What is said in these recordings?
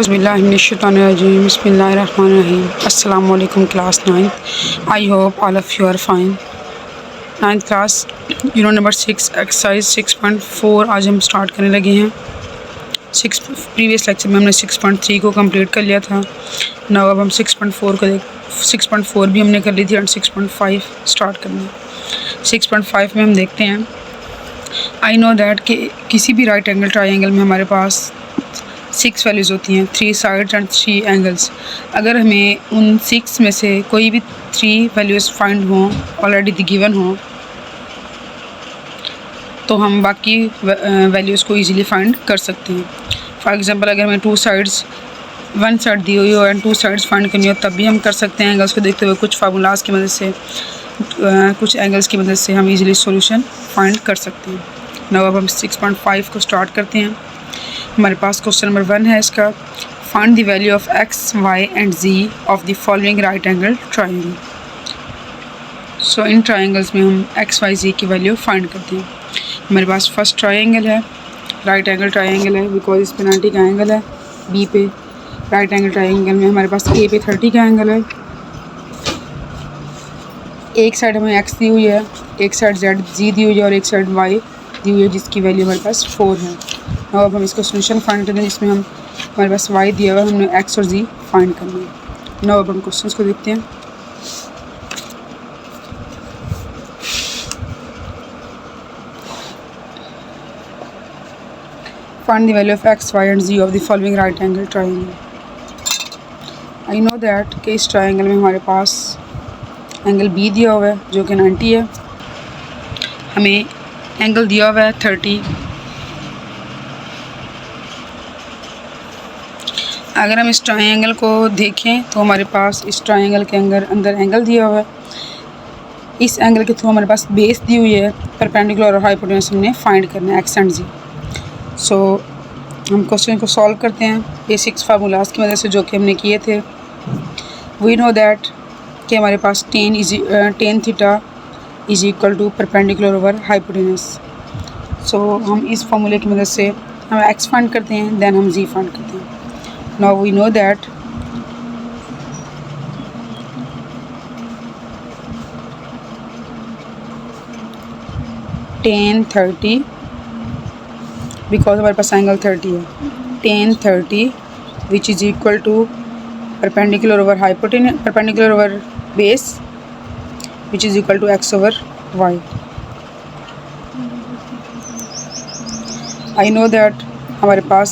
Bismillahirrahmanirrahim. Bismillahirrahmanirrahim. Assalamu alaikum class 9th. I hope all of you are fine. 9th class unit number 6 exercise 6.4 आज हम start करने लगे हैं। Previous lecture में हमने 6.3 को कंप्लीट कर लिया था। नाउ अब हम 6.4 भी हमने कर ली थी एंड 6.5 स्टार्ट करना है। 6.5 में हम देखते हैं आई नो दैट कि किसी भी राइट एंगल ट्राइंगल में हमारे पास 6 वैल्यूज़ होती हैं, 3 साइड्स एंड 3 एंगल्स। अगर हमें उन 6 में से कोई भी 3 वैल्यूज़ फाइंड हों, ऑलरेडी गिवन हों, तो हम बाकी वैल्यूज़ को इजीली फाइंड कर सकते हैं। फॉर एग्जांपल अगर हमें 2 साइड्स 1 साइड दी हुई हो एंड 2 साइड्स फाइंड करनी हो तब भी हम कर सकते हैं। एंगल्स को देखते हुए कुछ फार्मूलाज की मदद से कुछ एंगल्स की मदद से हम इजीली सॉल्यूशन फाइंड कर सकते हैं। नाउ अब हम 6.5 को स्टार्ट करते हैं। हमारे पास क्वेश्चन नंबर 1 है इसका, find the value of x, y and z of the following right angle triangle. So in triangles में हम x, y, z की वैल्यू फाइंड करते हैं। हमारे पास फर्स्ट ट्राइंगल है, राइट एंगल ट्राइंगल है बिकॉज इस पे 90 का एंगल है। b पे राइट एंगल ट्राइंगल में हमारे पास a पे 30 का एंगल है। एक साइड हमें x दी हुई है, एक साइड z दी हुई है और एक साइड y दी हुई है जिसकी वैल्यू हमारे पास 4 है। अब हम इसका सोल्यूशन फाइंड करेंगे जिसमें हमारे पास y दिया हुआ है, हमने x और z फाइंड करना है। नाउ अब हम क्वेश्चंस को देखते हैं। Find the value of x, y and z of the following right angle triangle. I know that कि इस ट्राइंगल में हमारे पास एंगल b दिया हुआ है जो कि 90 है, हमें एंगल दिया हुआ है 30। अगर हम इस ट्राइंगल को देखें तो हमारे पास इस ट्राइंगल के अंदर एंगल दिया हुआ है। इस एंगल के थ्रू हमारे पास बेस दी हुई है, परपेंडिकुलर और हाइपोटेन्यूस हमने फाइंड करना है x एंड z। सो हम क्वेश्चन को सॉल्व करते हैं बेसिक्स फार्मूलाज की मदद से जो कि हमने किए थे। वी नो दैट कि हमारे पास tan theta is equal to perpendicular over hypotenuse. So हम इस फार्मूले की मदद से हम x फाइंड करते हैं, देन हम z फाइंड करते हैं। Now we know that tan 30 because हमारे पास एंगल 30 है, tan 30 which is equal to perpendicular over hypotenuse, perpendicular over base which is equal to x over y. I know that हमारे पास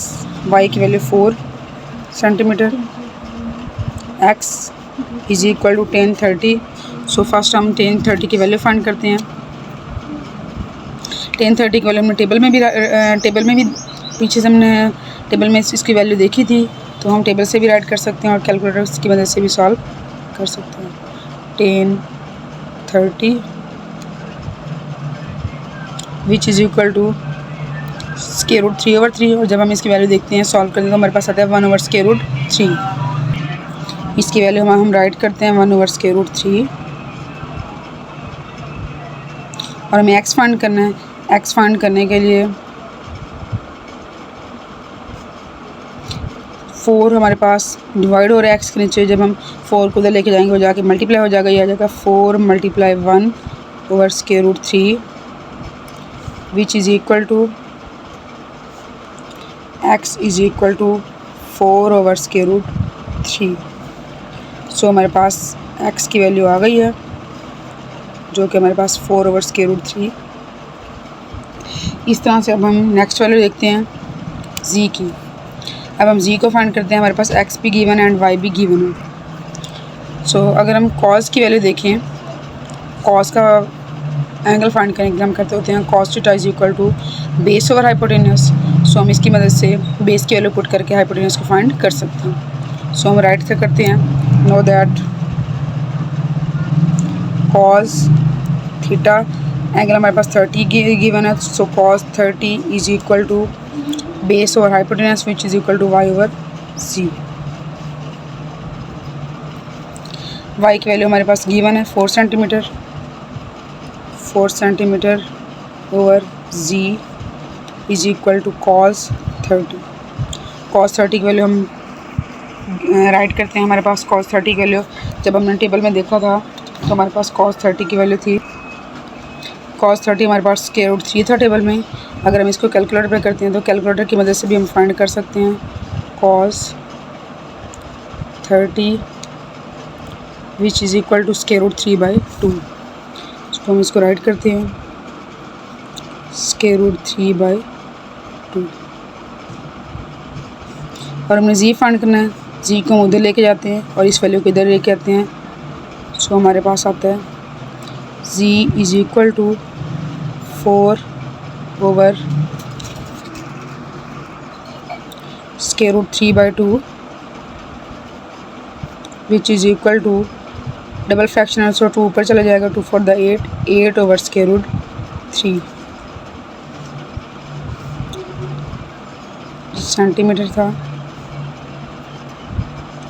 y की value 4 centimetre, x is equal to tan 30। So first हम tan 30 की value find करते हैं। tan 30 की value हमने table में भी पीछे से हमने टेबल में इसकी वैल्यू देखी थी, तो हम टेबल से भी राइट कर सकते हैं और कैलकुलेटर की मदद से भी सॉल्व कर सकते हैं। tan 30 which is equal to square root 3/3 और जब हम इसकी वैल्यू देखते हैं सॉल्व करते हैं तो हमारे पास आता है 1/√3। इसकी वैल्यू हम राइट करते हैं 1/√3 और हमें x फाइंड करना है। x फाइंड करने के लिए 4 हमारे पास डिवाइड हो रहा है x के नीचे, जब हम 4 को उधर लेके जाएंगे वो जाके मल्टीप्लाई हो जाएगा, ये आ जाएगा 4 × 1/√3 which is equal to x is equal to 4/√3। So हमारे पास x की वैल्यू आ गई है जो कि हमारे पास 4/√3। इस तरह से अब हम नेक्स्ट वैल्यू देखते हैं z की। अब हम z को फाइंड करते हैं। हमारे पास x भी गिवन है एंड y भी गिवन है। सो अगर हम cos की वैल्यू देखें, cos का एंगल फाइंड करने के लिए हम करते होते हैं cos theta is equal to base over hypotenuse. So हम इसकी मदद से बेस की वैल्यू पुट करके हाइपोटेन्यूस को फाइंड कर सकते हैं। सो हम राइट से करते हैं। Know that cos theta angle हमारे पास 30 गिवन है, so cos 30 is equal to base over hypotenuse which is equal to y over z। y की वैल्यू हमारे पास गिवन है 4 centimetre over z is equal to cos 30। cos 30 की value हम right करते हैं। हमारे पास cos 30 की वैल्यू जब हमने टेबल में देखा था तो हमारे पास cos 30 की वैल्यू थी, cos 30 हमारे पास स्क्वायर रूट 3 था टेबल में। अगर हम इसको कैलकुलेटर पे करते हैं तो कैलकुलेटर की मदद से भी हम फाइंड कर सकते हैं cos 30 which is equal to square root 3/2। तो हम इसको राइट करते हैं स्क्वायर रूट 3/2 और हमने जी फाइंड करना है। जी को हम उधर लेके जाते हैं और इस वैल्यू को इधर लेके आते हैं। सो हमारे पास आता है z is equal to 4 over square root 3/2 which is equal to double fractional, so 2 ऊपर चला जाएगा, 2 4 8 ओवर स्क्वायर रूट 3 सेंटीमीटर था,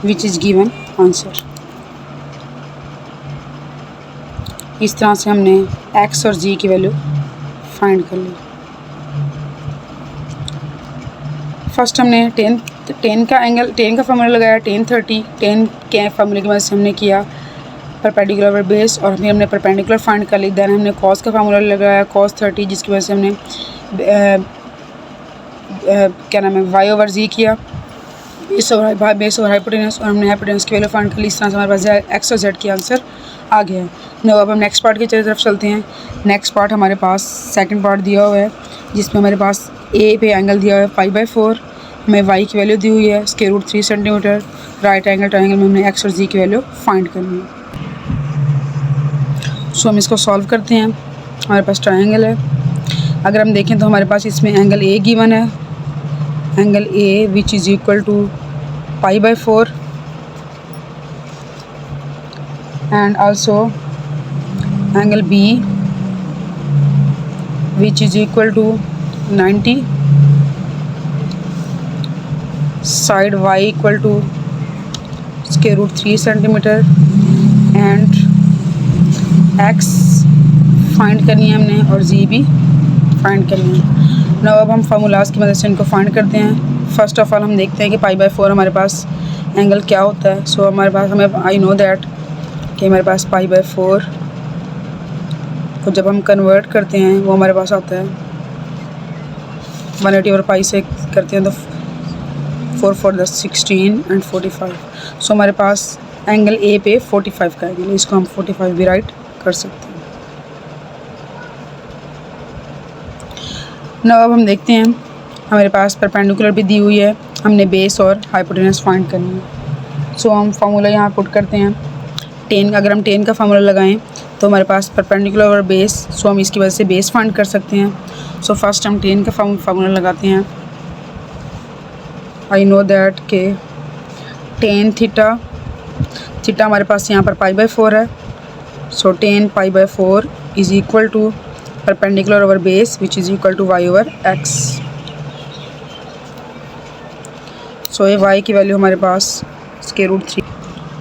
विच इज़ गिवन आंसर। इस तरह से हमने x और g की वैल्यू फाइंड कर ली। फर्स्ट हमने टेन का फार्मूला लगाया, tan 30, टेन के फार्मूले की मदद से हमने किया परपेंडिकुलर ओवर बेस और फिर हमने परपेंडिकुलर फाइंड कर ली। देन हमने cos का फार्मूला लगाया cos 30 जिसकी वजह से हमने क्या नाम है y ओवर z किया, बेस ओवर हाइपोटेनस, और हमने हाइपोटेनस की वैल्यू फाइंड कर ली। इस तरह से हमारे पास x और z की आंसर आ गया है। नो अब हम नेक्स्ट पार्ट की तरफ चलते हैं। नेक्स्ट पार्ट हमारे पास सेकंड पार्ट दिया हुआ है जिसमें हमारे पास ए पे एंगल दिया हुआ है π/4, हमें y की वैल्यू दी हुई है square root 3 centimetre. Right angle triangle में हमने x और z की वैल्यू फाइंड करनी है। सो हम इसको सॉल्व करते हैं। हमारे पास ट्रायंगल है, अगर हम देखें तो हमारे पास इसमें एंगल ए गिवन है, angle A which is equal to π/4 and also angle B which is equal to 90, side Y equal to square root 3 centimeter and X find करनी है हमने और Z भी फाइंड करनी है। now अब हम फार्मूलाज की मदद से इनको फाइंड करते हैं। फर्स्ट ऑफ ऑल हम देखते हैं कि π/4 हमारे पास एंगल क्या होता है। सो हमारे पास हमें आई नो दैट कि हमारे पास π/4 को जब हम कन्वर्ट करते हैं वो हमारे पास आता है 180 और पाई से करते हैं तो 4 4 10 16 एंड 45। सो हमारे पास एंगल ए पे 45 का एंगल, इसको हम 45 भी राइट कर सकते हैं। now अब हम देखते हैं हमारे पास परपेंडिकुलर भी दी हुई है, हमने बेस और हाइपोटेनस फाइंड करनी है। सो हम फार्मूला यहाँ पुट करते हैं टेन। अगर हम टेन का फार्मूला लगाएं तो हमारे पास परपेंडिकुलर और बेस, सो हम इसकी वजह से बेस फाइंड कर सकते हैं। सो फर्स्ट हम टेन का फार्मूला लगाते हैं। आई नो दैट के टेन थीटा हमारे पास यहाँ पर π/4 है। So tan π/4 is equal to perpendicular over base which is equal to y over x। So ये y की वैल्यू हमारे पास स्क्वायर रूट 3,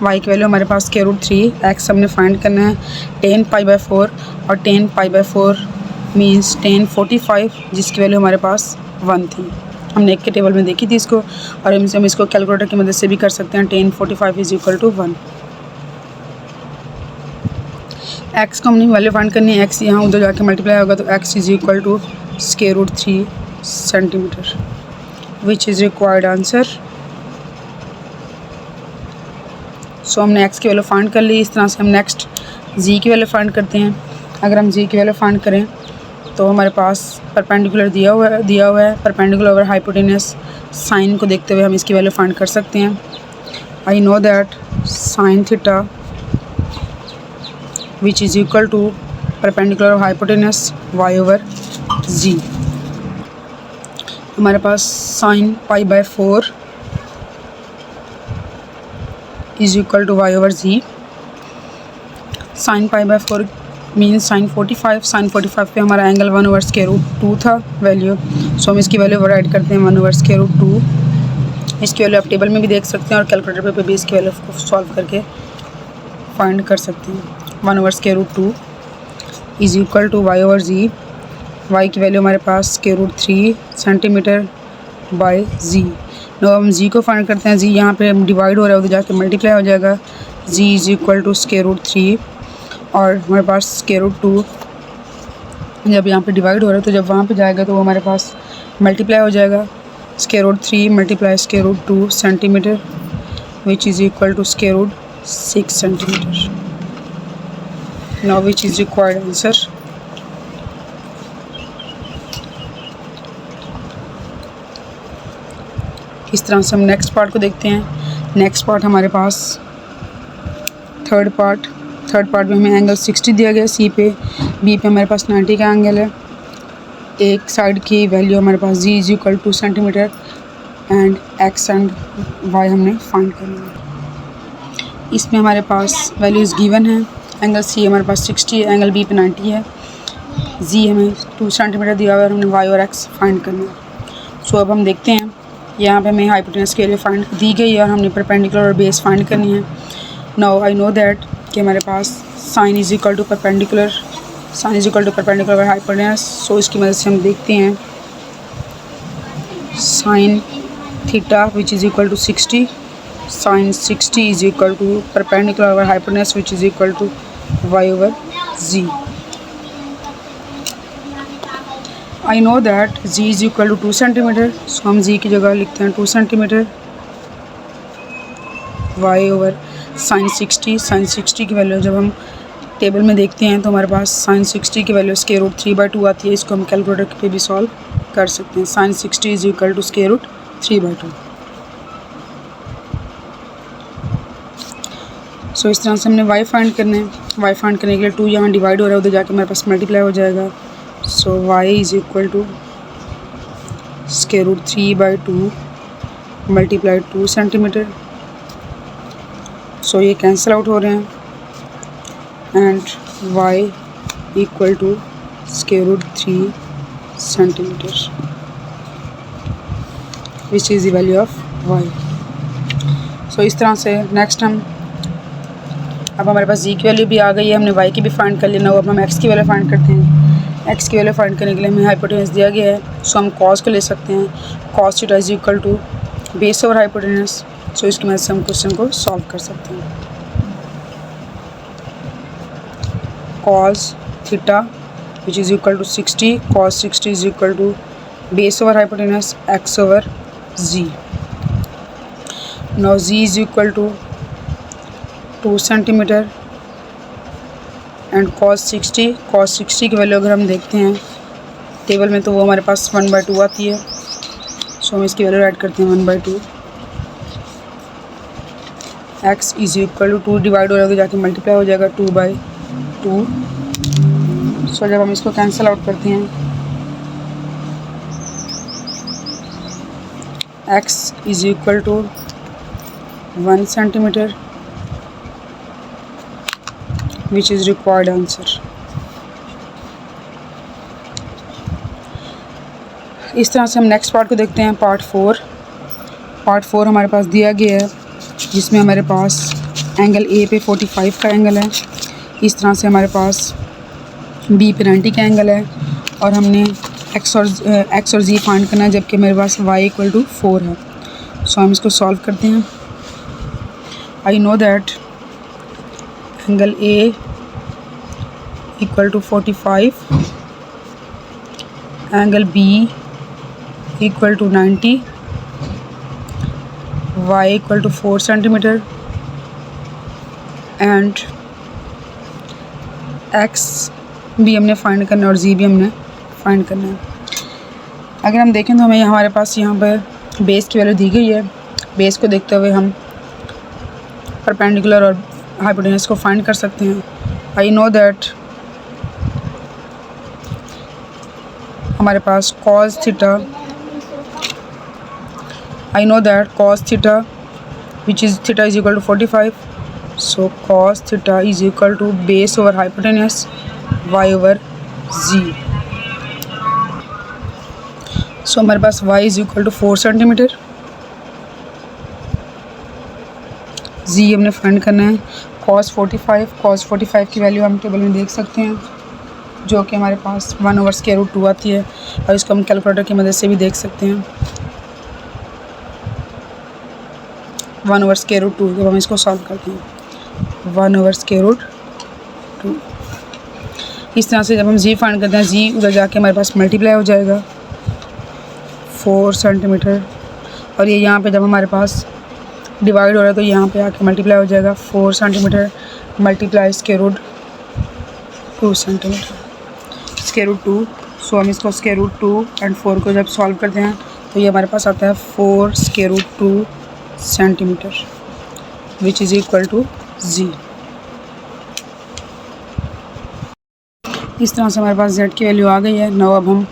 y की वैल्यू हमारे पास स्क्वायर रूट 3, x हमने फाइंड करना है 10 π/4 और 10 π/4 मीन्स 10 45 जिसकी वैल्यू हमारे पास 1 थी। हमने एक के टेबल में देखी थी इसको और हम इसको कैलकुलेटर की मदद से भी कर सकते हैं। 10 45 इज़ इक्वल टू 1। x को हमने वैल्यू फाइंड करनी है, x यहाँ उधर जाके मल्टीप्लाई होगा तो x is equal to square root 3 centimetre which is required answer. So हमने x की वैल्यू फाइंड कर ली। इस तरह से हम नेक्स्ट z की वैल्यू फाइंड करते हैं। अगर हम z की वैल्यू फाइंड करें तो हमारे पास परपेंडिकुलर दिया हुआ है परपेंडिकुलर ओवर हाइपोटेनस, साइन को देखते हुए हम इसकी वैल्यू फाइंड कर सकते हैं। I know that sine theta which is equal to perpendicular hypotenuse y over z। हमारे पास sine π/4 is equal to y over z। Sine π/4 means sine 45, sine 45 पे हमारा एंगल 1 ओवर स्क्वायर रूट 2 था value. सो हम इसकी वैल्यू राइट करते हैं 1 over square root 2। इसकी वैल्यू आप टेबल में भी देख सकते हैं और कैलकुलेटर पे भी इसकी वैल्यू को सॉल्व करके फाइंड कर सकते हैं। 1 over square root 2 is equal to y over z। y की वैल्यू हमारे पास square root 3 centimetre by z। Now हम जी को फाइंड करते हैं। जी यहाँ पे डिवाइड हो रहा है, उधर जाके मल्टीप्लाई हो जाएगा। Z is equal to square root 3 और हमारे पास स्क्वायर रूट 2 जब यहाँ पे डिवाइड हो रहा है तो जब वहाँ पे जाएगा तो वो हमारे पास मल्टीप्लाई हो जाएगा। Square root 3 multiply square root 2 centimetre which is equal to square root 6 centimetre. Now which is required answer. इस तरह से हम नेक्स्ट पार्ट को देखते हैं। नेक्स्ट पार्ट हमारे पास थर्ड पार्ट में हमें एंगल 60 दिया गया है सी पे, बी पे हमारे पास 90 का एंगल है। एक साइड की वैल्यू हमारे पास z is equal 2 centimetre and x and y हमने फाइंड करना है। इसमें हमारे पास वैल्यूज़ गिवन है। एंगल सी हमारे पास 60 है, एंगल बी पे 90 है, जी हमें 2 सेंटीमीटर दिया हुआ है और हमने वाई और एक्स फाइंड करना है। सो अब हम देखते हैं, यहाँ पे हमें हाइपोटेनस के लिए फाइंड दी गई है और हमने परपेंडिकुलर और बेस फाइंड करनी है। नाउ आई नो दैट कि हमारे पास sine is equal to perpendicular और हाइपोटेनस। सो इसकी मदद से हम देखते हैं sine theta which is equal to 60, sine 60 is equal to perpendicular over hypotenuse which is equal to y over z. I know that z is equal to 2 centimetre, so हम z की जगह लिखते हैं 2 सेंटीमीटर। वाई ओवर साइन 60 की value जब हम table में देखते हैं तो हमारे पास साइन 60 की वैल्यू स्क्वायर रूट 3/2 आती है। इसको हम कैलकुलेटर पे भी सॉल्व कर सकते हैं। Sine 60 is equal to square root 3/2। So इस तरह से हमने वाई फाइंड करना है। वाई फाइंड करने के लिए 2 यहाँ डिवाइड हो रहा है, उधर जाके हमारे पास मल्टीप्लाई हो जाएगा। So y is equal to square root 3/2 multiply 2 centimetre. So ये कैंसिल आउट हो रहे हैं and y equal to square root 3 centimetre which is the value of y। So इस तरह से नेक्स्ट हम अब हमारे पास g की वैल्यू भी आ गई है, हमने y की भी फाइंड कर लेना। अब हम x की वैल्यू फाइंड करते हैं। x की वैल्यू फाइंड करने के लिए हमें हाइपोटेनस दिया गया है, सो हम cos को ले सकते हैं। cos theta is equal to base over hypotenuse. So इसकी मदद से हम क्वेश्चन को सॉल्व कर सकते हैं। cos theta which is equal to 60, cos 60 is equal to base over hypotenuse x over z। Now z is equal to 2 centimetre and cos 60 की value अगर हम देखते हैं टेबल में तो वो हमारे पास 1/2 आती है। सो हम इसकी वैल्यू ऐड करते हैं 1/2। x is equal to 2 divide हो जाएगा, जाके मल्टीप्लाई हो जाएगा 2/2। सो जब हम इसको कैंसिल आउट करते हैं x is equal to 1 centimetre which is required answer. इस तरह से हम नेक्स्ट पार्ट को देखते हैं। पार्ट 4 हमारे पास दिया गया है जिसमें हमारे पास एंगल ए पे 45 का एंगल है। इस तरह से हमारे पास बी पे 90 का एंगल है और हमने एक्स और जी फाइंड करना है, जबकि मेरे पास y इक्वल टू 4 है। सो हम इसको सॉल्व करते हैं। I know that angle A equal to 45, angle B equal to 90, y equal to 4 centimetre and x भी हमने फाइंड करना है और z भी हमने फाइंड करना है। अगर हम देखें तो हमें हमारे पास यहाँ पर बेस की वैल्यू दी गई है। बेस को देखते हुए हम परपेंडिकुलर और हाइपोटेनस को फाइंड कर सकते हैं। आई नो दैट हमारे पास cos theta which is theta is equal to 45. So cos theta is equal to base over hypotenuse y over z. So हमारे पास y is equal to 4 centimetre, z हमने find करना है। cos 45 की value हम table में देख सकते हैं जो कि हमारे पास 1/√2 आती है और इसको हम कैलकुलेटर की मदद से भी देख सकते हैं। 1/√2 जब हम इसको सॉल्व करते हैं 1/√2। इस तरह से जब हम जी फाइंड करते हैं जी उधर जाके हमारे पास मल्टीप्लाई हो जाएगा 4 सेंटीमीटर, और ये यहाँ पे जब हमारे पास डिवाइड हो रहा है तो यहाँ पे आके मल्टीप्लाई हो जाएगा 4 सेंटीमीटर मल्टीप्लाई √2 सेंटीमीटर √2। सो हम इसको √2 एंड 4 को जब सॉल्व करते हैं तो ये हमारे पास आता है 4 √2 centimetre which is equal to z. इस तरह से हमारे पास z की वैल्यू आ गई है। नाउ अब हम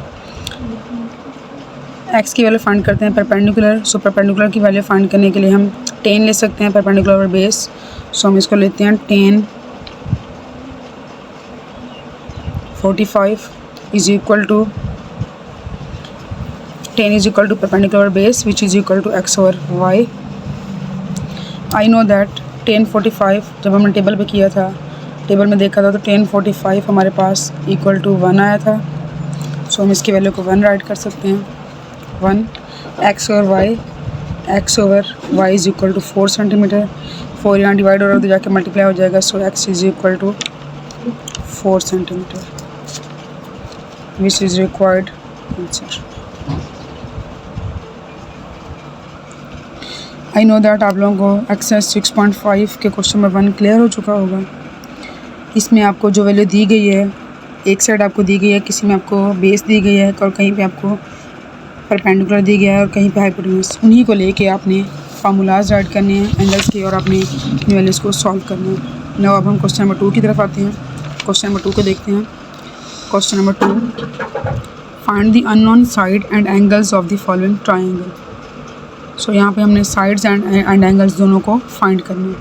x की वैल्यू फाइंड करते हैं परपेंडिकुलर। सो परपेंडिकुलर की वैल्यू फाइंड करने के लिए हम tan ले सकते हैं परपेंडिकुलर ओवर बेस। सो हम इसको लेते हैं tan 45 is equal to tan is equal to perpendicular over base which is equal to x over y। I know that tan 45 जब हमने टेबल पे किया था, टेबल में देखा था तो tan 45 हमारे पास इक्वल टू 1 आया था। सो हम इसकी वैल्यू को 1 राइट कर सकते हैं 1 x over y is equal to 4 centimetre. 4 यहाँ डिवाइड हो रहा है तो जाके मल्टीप्लाई हो जाएगा। So x is equal to 4 centimetre which is required answer. I know that आप लोगों को एक्सरसाइज 6.5 के क्वेश्चन नंबर 1 क्लियर हो चुका होगा। इसमें आपको जो वैल्यू दी गई है, एक साइड आपको दी गई है, किसी में आपको बेस दी गई है और कहीं पे आपको परपेंडिकुलर दी गया है और कहीं पे हाइपोटेन्यूज। उन्हीं को लेके आपने फार्मूलाज राइट करने हैं एंगल्स के और आपने इन वैल्यूज़ को सॉल्व करना है। नाउ अब हम क्वेश्चन नंबर 2 की तरफ आते हैं। क्वेश्चन नंबर 2 को देखते हैं। Question number 2, find the unknown side and angles of the following triangle. So यहाँ पे हमने साइड्स एंड एंगल्स दोनों को फाइंड करना है।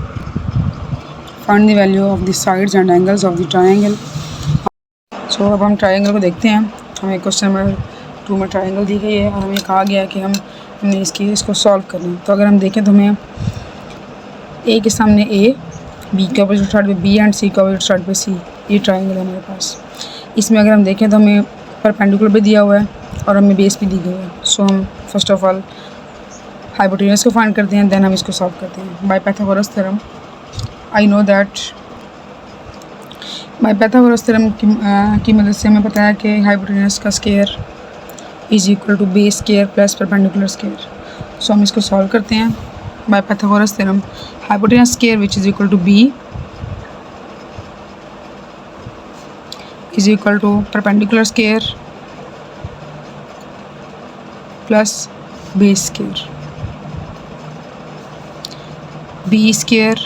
Find the value of the sides and angles of the triangle. So अब हम ट्राइंगल को देखते हैं। हमें क्वेश्चन नंबर 2 में ट्राइंगल दी गई है और हमें कहा गया है कि हमने इसको सॉल्व करना है। तो अगर हम देखें तो हमें ए के सामने ए, बी के अपोजिट साइड पे बी एंड सी के अपोजिट साइड पे सी, ये ट्राइंगल है हमारे पास। इसमें अगर हम देखें तो हमें परपेंडिकुलर भी दिया हुआ है और हमें बेस भी दी गई है। सो हम फर्स्ट ऑफ ऑल हाइपोटेन्यूज को फाइंड करते हैं, देन हम इसको सॉल्व करते हैं by Pythagoras theorem. I know that by Pythagoras theorem की मदद से हमें पता है कि हाइपोटेन्यूज का square is equal to base square plus perpendicular square. So हम इसको सॉल्व करते हैं by Pythagoras theorem. Hypotenuse square which is equal to b is equal to perpendicular square plus base square. b square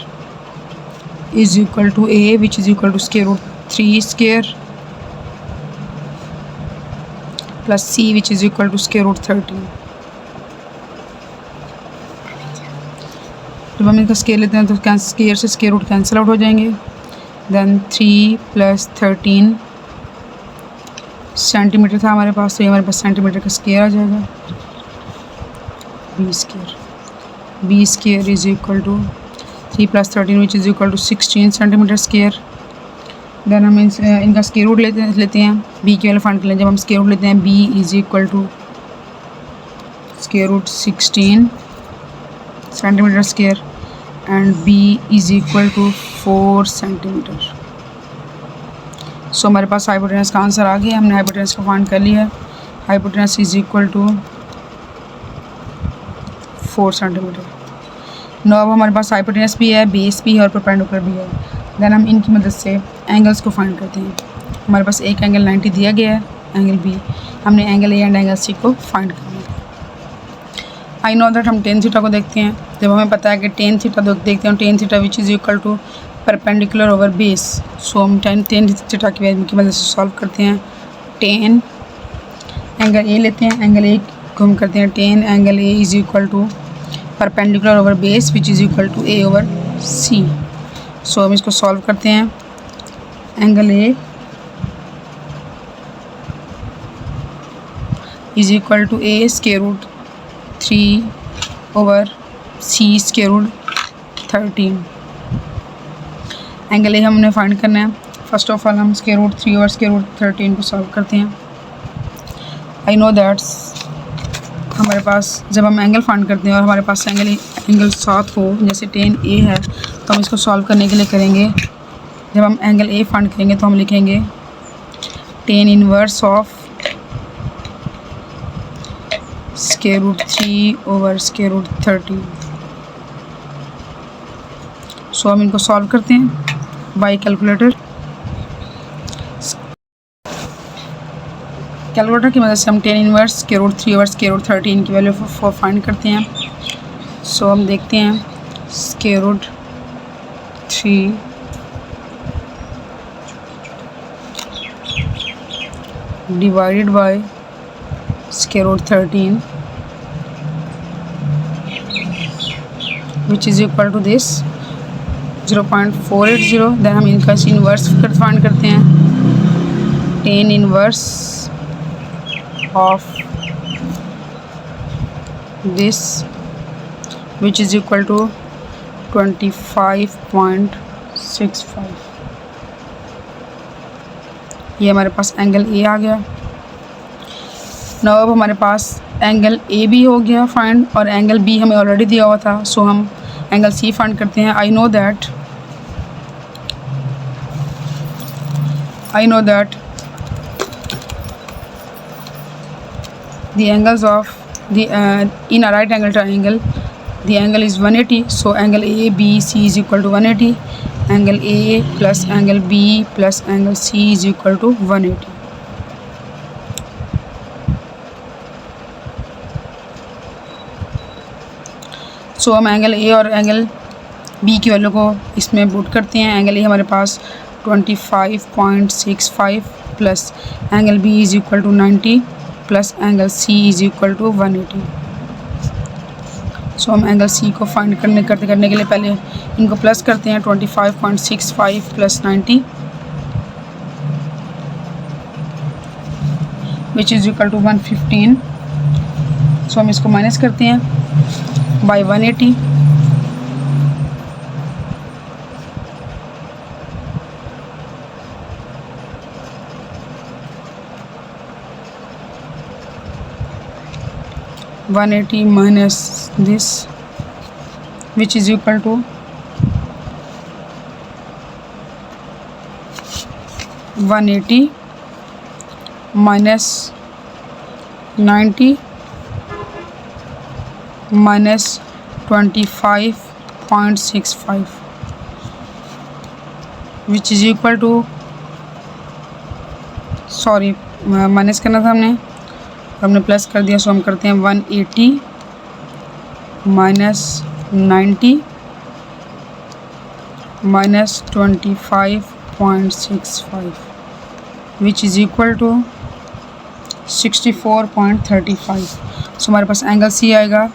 is equal to a which is equal to square root 3 square plus c which is equal to square root 13। जब हम इनका square लेते हैं तो square से square root cancel out हो जाएंगे। Then 3 + 13 centimetre था हमारे पास, तो ये हमारे पास सेंटीमीटर का स्केयर आ जाएगा। b square is equal to 3 + 13 which is equal to 16 centimetre square. Then हम इनका स्केयर रूट लेते हैं b की वैल्यू फाइंड कर लें। जब हम स्केयर रूट लेते हैं b is equal to square root 16 centimetre square and b is equal to 4 centimetre. So हमारे पास हाइपोटेन्यूज का आंसर आ गया। हमने हाइपोटेन्यूज को फाइंड कर लिया है। Hypotenuse is equal to 4 centimetre. Now अब हमारे पास हाइपोटेन्यूज भी है, बेस भी है और परपेंडिकुलर भी है। देन हम इनकी मदद से एंगल्स को फाइंड करते हैं। हमारे पास एक एंगल 90 दिया गया है, एंगल बी। हमने angle A and angle C को फाइंड करना है। आई नो दैट हम टेन थीटा को देखते हैं। जब हमें पता है कि टेन थीटा देखते हैं, tan theta which is equal to perpendicular over base. So हम टेन थीटा की वैल्यू की मदद से सॉल्व करते हैं। टेन एंगल ए लेते हैं, एंगल ए को हम करते हैं tan angle A is equal to perpendicular over base which is equal to A over C. So हम इसको सॉल्व करते हैं। Angle A is equal to a square root 3 over c square root 13। Angle A हमने find करना है। First of all हम square root 3 over square root 13 को solve करते हैं। आई नो दैट्स हमारे पास जब हम एंगल फाइंड करते हैं और हमारे पास एंगल साथ हो, जैसे tan A है, तो हम इसको सॉल्व करने के लिए करेंगे, जब हम एंगल A फाइंड करेंगे तो हम लिखेंगे tan इनवर्स ऑफ √3/√13। सो हम इनको सॉल्व करते हैं बाय कैलकुलेटर। कैलकुलेटर की मदद से हम tan इनवर्स √3/√13 की वैल्यू फाइंड करते हैं। सो हम देखते हैं √3 divided by √13 which is equal to this 0.480। Then हम इनका इन्वर्स फाइंड करते हैं, tan inverse of this which is equal to 25.65। ये हमारे पास एंगल ए आ गया। नाउ अब हमारे पास एंगल ए भी हो गया फाइंड, और एंगल बी हमें ऑलरेडी दिया हुआ था। सो हम एंगल सी फाइंड करते हैं। I know that the angles of the in a right angle triangle the angle is 180। so angle ABC is equal to 180, angle A plus angle B plus angle C is equal to 180। So हम angle ए और angle B की value को इसमें put करते हैं। Angle A हमारे पास 25.65 plus angle B is equal to 90 plus angle C is equal to 180। So हम एंगल सी को फाइंड करने के लिए पहले इनको प्लस करते हैं, 25.65 plus 90 which is equal to 115। So हम इसको माइनस करते हैं by 180। minus this which is equal to 180 minus 90 minus 25.65 which is equal to, sorry minus करना था हमने प्लस कर दिया। सो हम करते हैं 180 minus 90 minus 25.65 which is equal to 64.35। सो हमारे पास एंगल सी आएगा।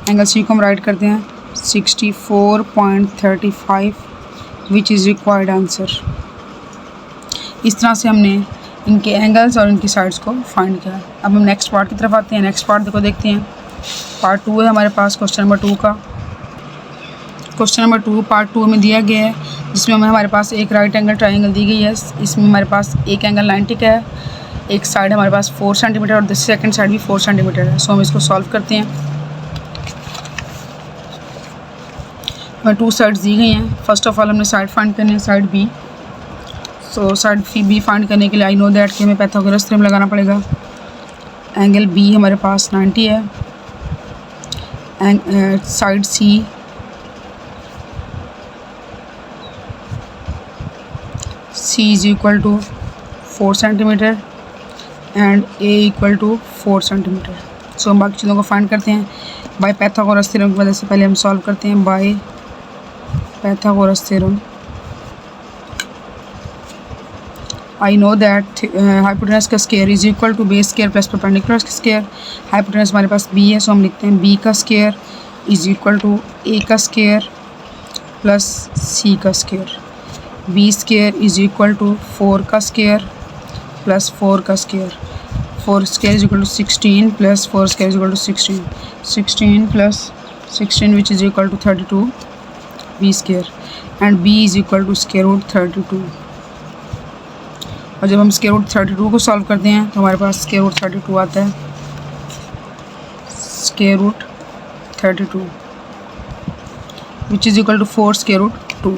एंगल सी को हम राइट करते हैं 64.35 विच इज़ रिक्वायर्ड आंसर। इस तरह से हमने इनके एंगल्स और इनकी साइड्स को फाइंड किया। अब हम नेक्स्ट पार्ट की तरफ आते हैं। नेक्स्ट पार्ट को देखते हैं। पार्ट 2 है हमारे पास क्वेश्चन नंबर 2 का। क्वेश्चन नंबर 2 पार्ट 2 में दिया गया है, जिसमें हमारे पास एक राइट एंगल ट्राइंगल दी गई है। इसमें हमारे पास एक एंगल 90 का है, एक साइड हमारे पास 4 सेंटीमीटर और सेकंड साइड भी 4 सेंटीमीटर है। सो हम इसको सॉल्व करते हैं। हमें 2 साइड्स दी गई हैं। फर्स्ट ऑफ ऑल हमने साइड फाइंड करनी है, side B. So side B find करने के लिए आई नो दैट कि हमें पाइथागोरस थ्योरम लगाना पड़ेगा। एंगल बी हमारे पास 90 है, side c is equal to 4 centimetre and a equal to 4 centimetre. So हम बाकी चीज़ों को फाइंड करते हैं बाय पाइथागोरस थ्योरम की वजह से। पहले हम सॉल्व करते हैं by Pythagoras theorem. I know that hypotenuse का square is equal to base square plus perpendicular square. Hypotenuse हमारे पास बी है, सो हम लिखते हैं बी का square is equal to A का स्क्वायर प्लस सी का square. B square is equal to 4 का स्क्वायर प्लस 4 का square. 4 square is equal to 16 plus 4 square is equal to 16। 16 plus 16 which is equal to 32 B square and B is equal to square root 32। और जब हम square root 32 को solve करते हैं तो हमारे पास स्क्वायर रूट 32 आता है। Square root 32 which is equal to 4 square root 2।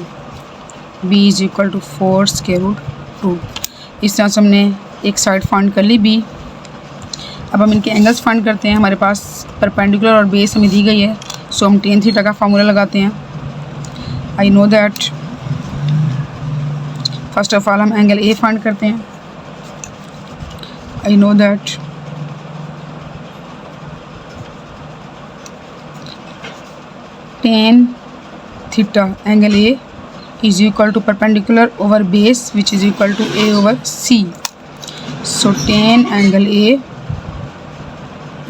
B is equal to 4 square root 2। इस तरह से हमने एक साइड फाइंड कर ली बी। अब हम इनके एंगल्स फाइंड करते हैं। हमारे पास परपेंडिकुलर और बेस हमें दी गई है, सो हम tan थीटा का फार्मूला लगाते हैं। I know that first of all हम एंगल ए फाइंड करते हैं। I know that tan theta angle A is equal to perpendicular over base which is equal to A over C. So tan angle A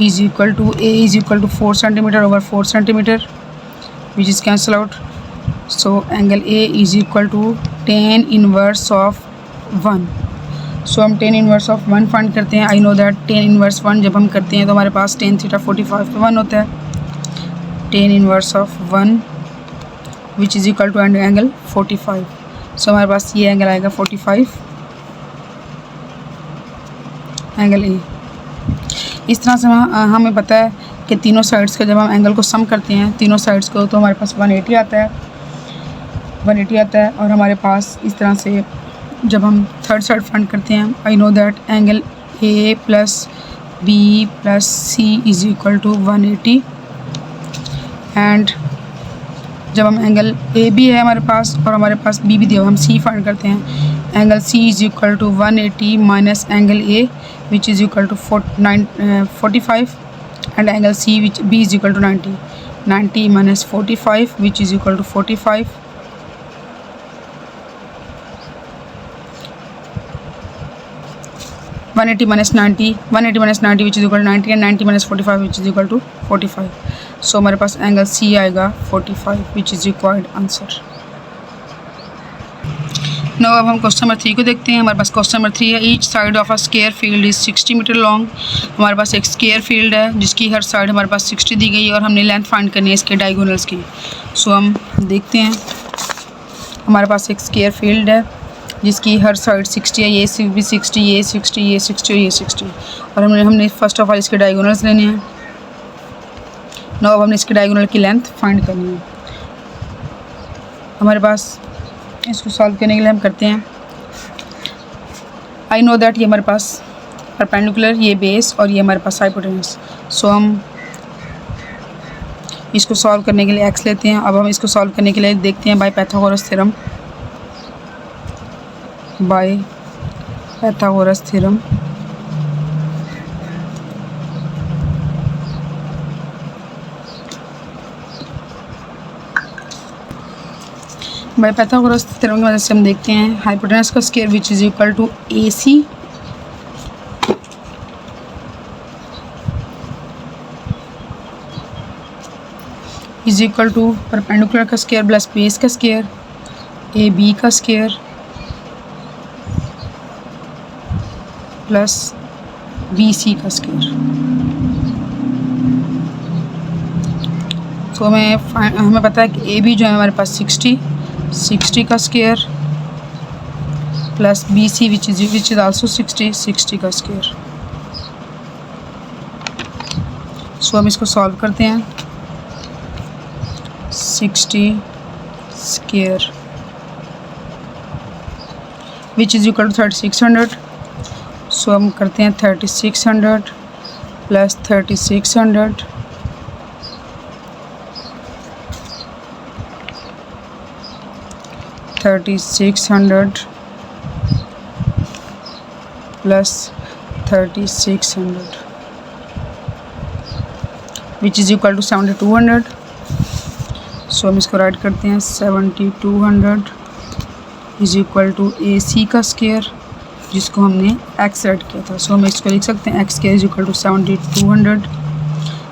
is equal to A is equal to 4 centimeter over 4 centimeter which is cancel out. So angle A is equal to tan inverse of 1. So हम tan inverse of 1 find करते हैं। I know that tan inverse 1 जब हम करते हैं तो हमारे पास tan theta 45 पे 1 होता है। tan inverse of 1 which is equal to angle 45. So हमारे पास ये एंगल आएगा 45 एंगल A। इस तरह से हमें पता है कि तीनों साइड्स का जब हम एंगल को सम करते हैं तीनों साइड्स को तो हमारे पास 180 आता है 180 आता है। और हमारे पास इस तरह से जब हम थर्ड साइड फाइंड करते हैं I know that angle A plus B plus C is equal to 180। And जब हम एंगल ए भी है हमारे पास और हमारे पास बी भी दिया हुआ हम सी फाइंड करते हैं। Angle C is equal to 180 minus angle A which is equal to 45 and angle C which B is equal to 90 minus 45 which is equal to 45 180 minus 90 which is equal to 90 and 90 minus 45 which is equal to 45. So हमारे पास angle C आएगा 45 which is required answer. Now अब हम question number 3 को देखते हैं। हमारे पास question number 3 है each side of a square field is 60 metre long. हमारे पास एक स्क्वायर फील्ड है जिसकी हर साइड हमारे पास 60 दी गई है और हमने लेंथ फाइंड करनी है इसके डायगोनल्स की। सो हम देखते हैं हमारे पास एक स्क्वायर फील्ड है जिसकी हर साइड 60 है, ये भी 60, ये 60, ये 60 और ये 60 और हमने फर्स्ट ऑफ ऑल इसके डायगोनल्स लेने हैं। नो अब हमने इसके डायगोनल की लेंथ फाइंड करनी है। हमारे पास इसको सॉल्व करने के लिए हम करते हैं आई नो दैट ये हमारे पास परपेंडिकुलर ये बेस और ये हमारे पास हाइपोटेनस। सो हम इसको सॉल्व करने के लिए एक्स लेते हैं। अब हम इसको सॉल्व करने के लिए देखते हैं by Pythagoras theorem by Pythagoras theorem की मदद से हम देखते हैं हाइपोटेनस का square which is equal to A C is equal to perpendicular का स्क्वायर प्लस बेस का स्क्वायर ए बी का स्क्वायर प्लस बी सी का स्क्वायर। तो हमें पता है कि ए बी जो है हमारे पास 60 का square plus B C which is also 60 का स्क्वायर। सो हम इसको सॉल्व करते हैं 60 square which is equal to 3600। So हम करते हैं 3600 plus 3600 3600 plus 3600 which is equal to 7200। So हम इसको राइट करते हैं 7200 is equal to A C का स्क्वायर जिसको हमने एक्स राइट किया था। सो हम इसको लिख सकते हैं x square is equal to 7200।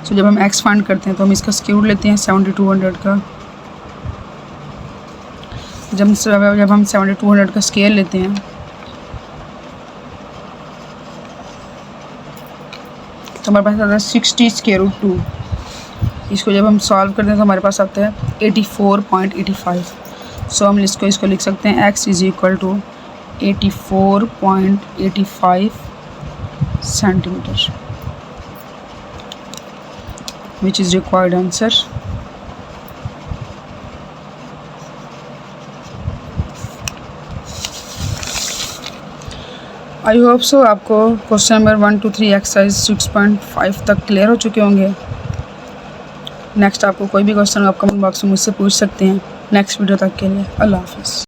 So जब हम एक्स फाइंड करते हैं तो हम इसका स्क्वायर रूट लेते हैं 7200 का। जब हम 7200 का स्क्वायर लेते हैं तो हमारे पास आता है 60 स्क्वायर रूट 2। इसको जब हम सॉल्व करते हैं तो हमारे पास आता है 84.85। सो हम इसको लिख सकते हैं x is equal to 84.85 centimetre. Which is required answer. I hope so आपको क्वेश्चन नंबर 1 2 3 एक्सरसाइज 6.5 तक क्लियर हो चुके होंगे। नेक्स्ट आपको कोई भी क्वेश्चन आप कमेंट बॉक्स में मुझसे पूछ सकते हैं। नेक्स्ट वीडियो तक के लिए अल्लाह हाफ़िज़।